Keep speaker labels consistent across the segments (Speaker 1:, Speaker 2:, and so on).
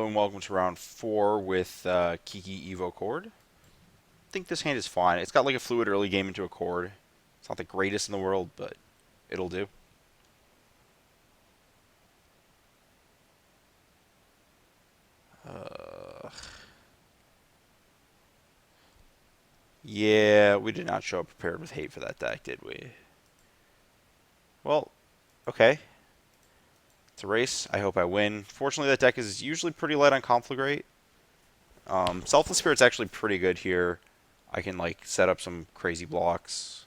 Speaker 1: Hello and welcome to round 4 with Kiki Evo Chord. I think this hand is fine. It's got like a fluid early game into a chord. It's not the greatest in the world, but it'll do. Uh, yeah, we did not show up prepared with hate for that deck, did we? Well, okay. It's a race. I hope I win. Fortunately, that deck is usually pretty light on Conflagrate. Selfless Spirit's actually pretty good here. I can like set up some crazy blocks.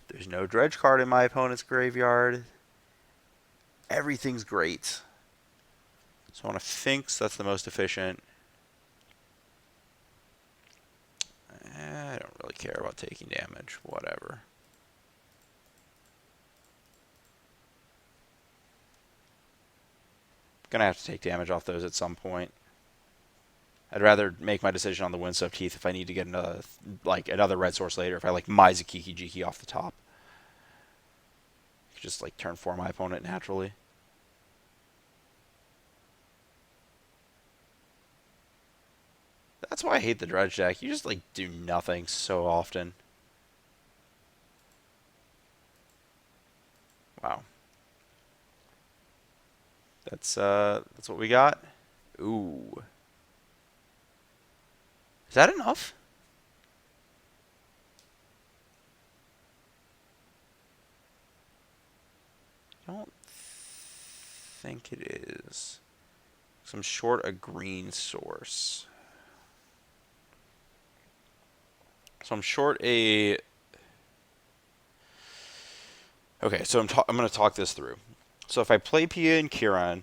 Speaker 1: There's no dredge card in my opponent's graveyard. Everything's great. So on a Finks, that's the most efficient. I don't really care about taking damage. Whatever. Gonna have to take damage off those at some point. I'd rather make my decision on the Windswept Teeth if I need to get another red source later. If I like Mize a Kiki Jiki off the top, just like turn 4 my opponent naturally. That's why I hate the dredge deck. You just like do nothing so often. Wow. That's what we got. Ooh. Is that enough? I don't think it is. So I'm short a green source. So I'm short a... Okay, so I'm going to talk this through. So if I play Pia and Kiran,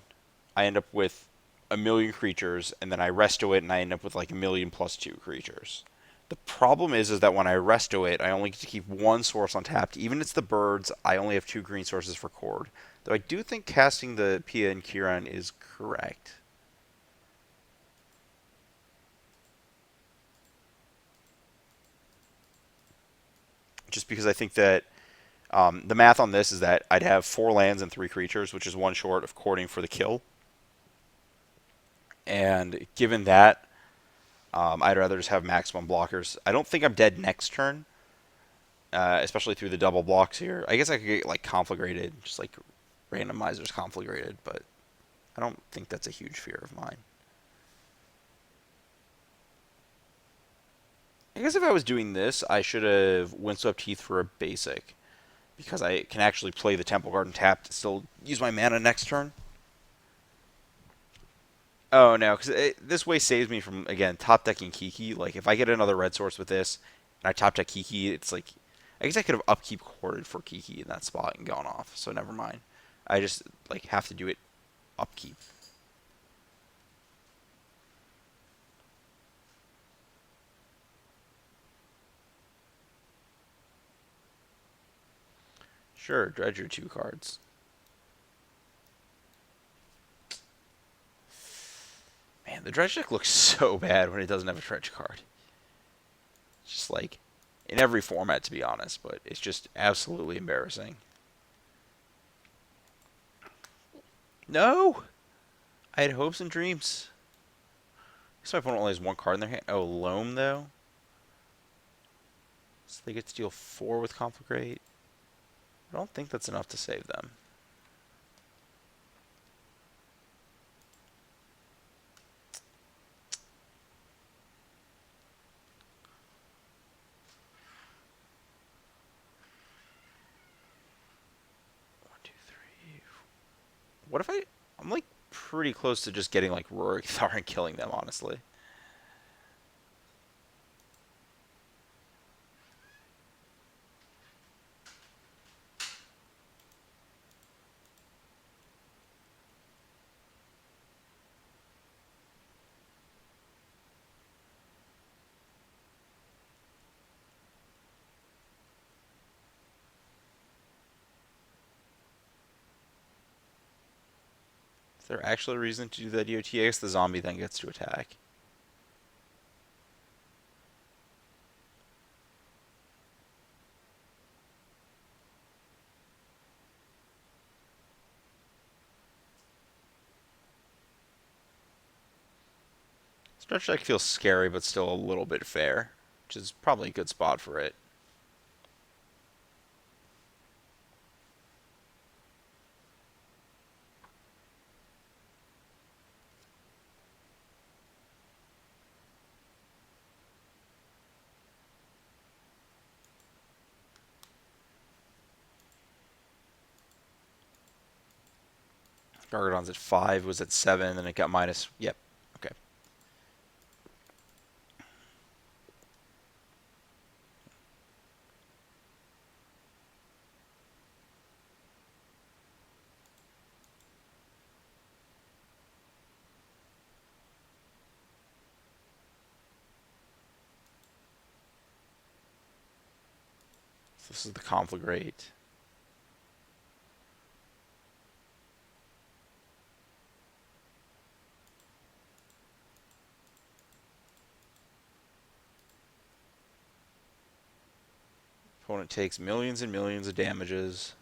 Speaker 1: I end up with a million creatures, and then I resto it, and I end up with like a million plus 2 creatures. The problem is that when I resto it, I only get to keep one source untapped. Even if it's the birds, I only have 2 green sources for Chord. Though I do think casting the Pia and Kiran is correct. Just because I think that the math on this is that I'd have 4 lands and 3 creatures, which is one short of courting for the kill. And given that, I'd rather just have maximum blockers. I don't think I'm dead next turn, especially through the double blocks here. I guess I could get like conflagrated, just like randomizers conflagrated, but I don't think that's a huge fear of mine. I guess if I was doing this, I should have Windswept Heath for a basic, because I can actually play the Temple Garden tapped to still use my mana next turn. Oh no, because this way saves me from, again, top decking Kiki. Like if I get another red source with this and I top deck Kiki, it's like I guess I could have upkeep courted for Kiki in that spot and gone off. So never mind. I just like have to do it upkeep. Sure, dredge your 2 cards. Man, the dredge deck looks so bad when it doesn't have a dredge card. It's just like in every format, to be honest, but it's just absolutely embarrassing. No, I had hopes and dreams. I guess my opponent only has 1 card in their hand. Oh, Loam though. So they get to deal 4 with Conflagrate. I don't think that's enough to save them. One, two, three. What if I'm like pretty close to just getting like Rorik Thar and killing them, honestly. Is there actually a reason to do that DOT? I guess the zombie then gets to attack. Stretch deck feels scary, but still a little bit fair, which is probably a good spot for it. Gargadon's at 5, was at 7, and it got minus. Yep. Okay. So this is the conflagrate. Opponent takes millions and millions of damages.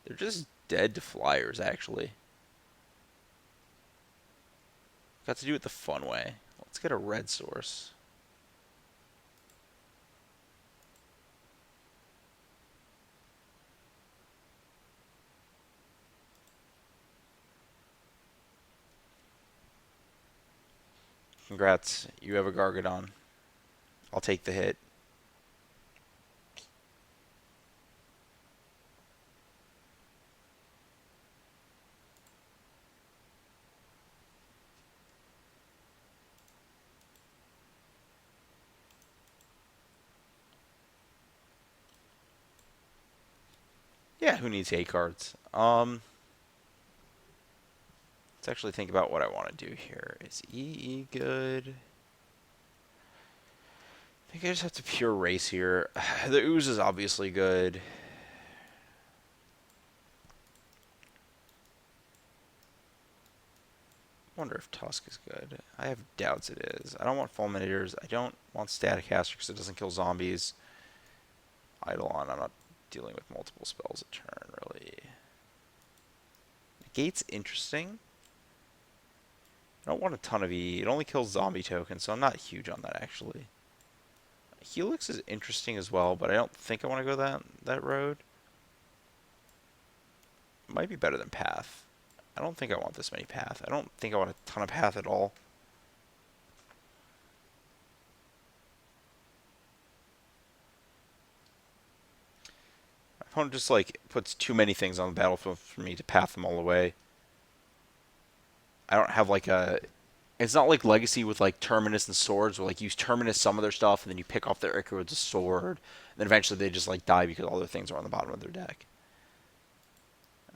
Speaker 1: They're just dead to flyers, actually. Got to do it the fun way. Let's get a red source. Congrats, you have a Gargadon. I'll take the hit. Yeah, who needs 8 cards? Let's actually think about what I want to do here. Is EE good? I think I just have to pure race here. The ooze is obviously good. I wonder if Tusk is good. I have doubts it is. I don't want Fulminators. I don't want Staticaster because it doesn't kill zombies. Eidolon, I'm not dealing with multiple spells a turn, really. Negate's interesting. I don't want a ton of E. It only kills zombie tokens, so I'm not huge on that, actually. Helix is interesting as well, but I don't think I want to go that road. It might be better than Path. I don't think I want this many Path. I don't think I want a ton of Path at all. My opponent just, like, puts too many things on the battlefield for me to Path them all away. I don't have, like, a... It's not like Legacy with, like, Terminus and Swords, where, like, you Terminus some of their stuff, and then you pick off their Ichor with a sword, and then eventually they just, like, die because all their things are on the bottom of their deck.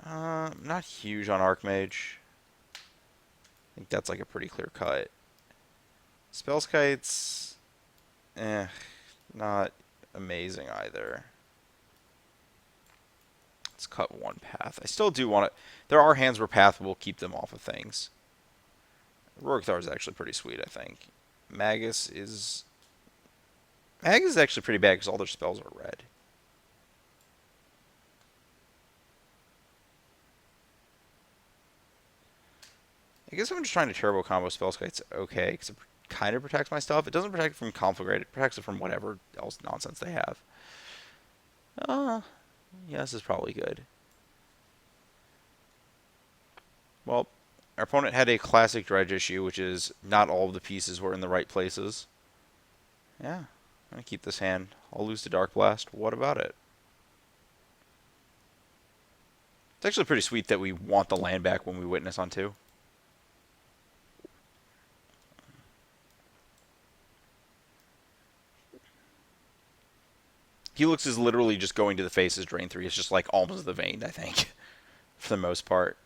Speaker 1: Not huge on Archmage. I think that's, like, a pretty clear cut. Spellskites, not amazing either. Let's cut one Path. I still do want it. There are hands where Path will keep them off of things. Rorikthar is actually pretty sweet, I think. Magus is actually pretty bad because all their spells are red. I guess I'm just trying to turbo combo Spellskites okay, because it kind of protects my stuff. It doesn't protect it from Conflagrate. It protects it from whatever else nonsense they have. Yeah, this is probably good. Well, our opponent had a classic dredge issue, which is not all of the pieces were in the right places. Yeah, I'm going to keep this hand. I'll lose to Dark Blast. What about it? It's actually pretty sweet that we want the land back when we witness on 2. Helix is literally just going to the faces, drain 3. It's just like almost the vein, I think, for the most part.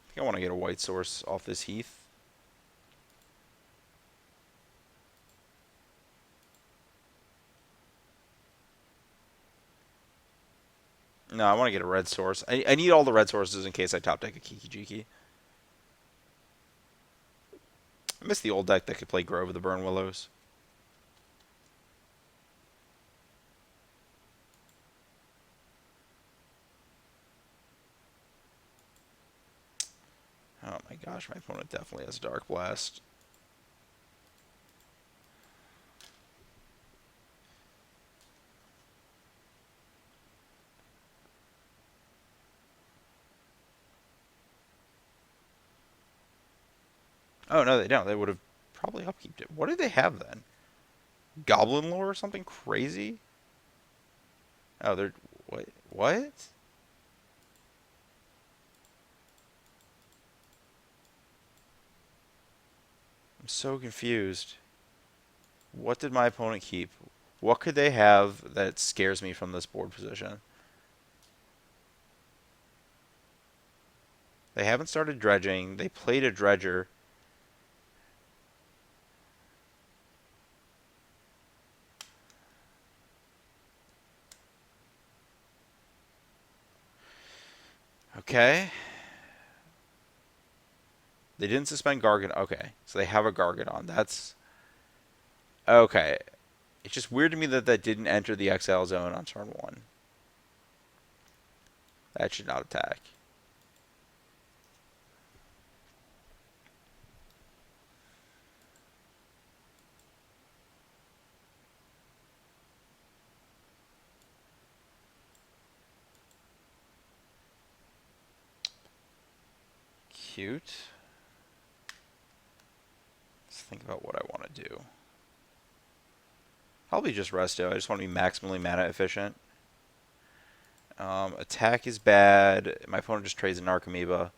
Speaker 1: I think I want to get a white source off this Heath. No, I want to get a red source. I need all the red sources in case I top deck a Kiki Jiki. I miss the old deck that could play Grove of the Burn Willows. Oh my gosh, my opponent definitely has Dark Blast. Oh no, they don't. They would have probably upkeeped it. What did they have then? Goblin lore or something crazy? Oh, they're what? What? I'm so confused. What did my opponent keep? What could they have that scares me from this board position? They haven't started dredging. They played a dredger. Okay. They didn't suspend Gargadon. Okay, so they have a Gargadon. That's okay. It's just weird to me that that didn't enter the exile zone on turn one. That should not attack. Cute. Let's think about what I want to do. Probably just Resto. I just want to be maximally mana efficient. Attack is bad. My opponent just trades a Narcomoeba.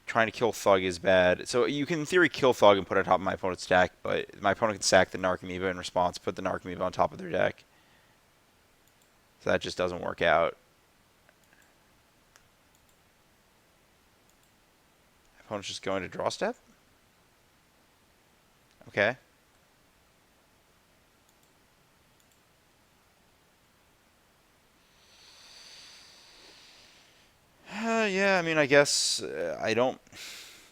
Speaker 1: Trying to kill Thug is bad. So you can, in theory, kill Thug and put it on top of my opponent's deck, but my opponent can sack the Narcomoeba in response, put the Narcomoeba on top of their deck. So that just doesn't work out. My opponent's just going to draw step? Okay. Yeah, I mean, I guess I don't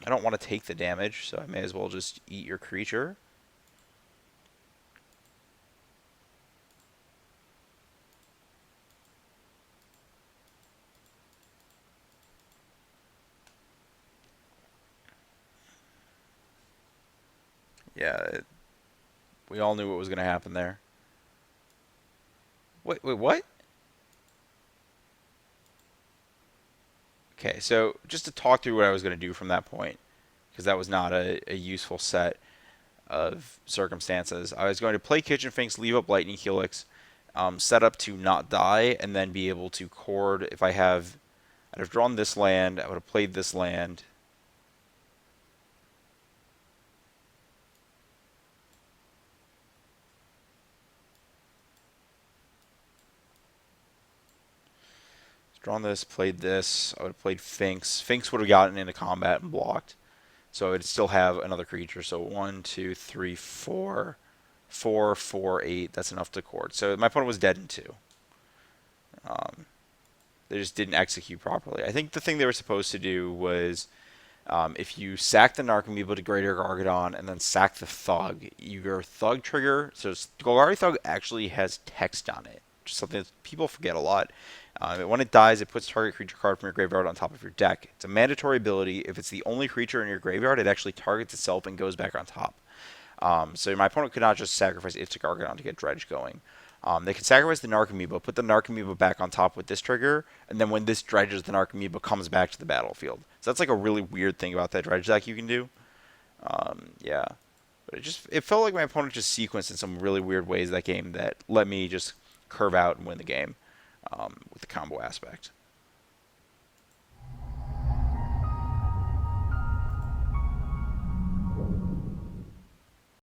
Speaker 1: want to take the damage, so I may as well just eat your creature. Yeah, we all knew what was going to happen there. Wait, what? Okay, so just to talk through what I was going to do from that point, because that was not a useful set of circumstances. I was going to play Kitchen Finks, leave up Lightning Helix, set up to not die, and then be able to chord if I have. I'd have drawn this land, I would have played this land. Drawn this, played this. I would have played Finks. Finks would have gotten into combat and blocked. So I would still have another creature. So 1, 2, 3, 4. 4, 4, 8. That's enough to chord. So my opponent was dead in 2. They just didn't execute properly. I think the thing they were supposed to do was if you sack the Narcomoeba to Greater Gargadon and then sack the Thug, your Thug trigger. So Golgari Thug actually has text on it, which is something that people forget a lot. When it dies, it puts target creature card from your graveyard on top of your deck. It's a mandatory ability. If it's the only creature in your graveyard, it actually targets itself and goes back on top. So my opponent could not just sacrifice it to Gargadon to get Dredge going. They can sacrifice the Narcomoeba, put the Narcomoeba back on top with this trigger, and then when this dredges, the Narcomoeba comes back to the battlefield. So that's like a really weird thing about that dredge deck you can do. Yeah, but it felt like my opponent just sequenced in some really weird ways that game that let me just curve out and win the game with the combo aspect.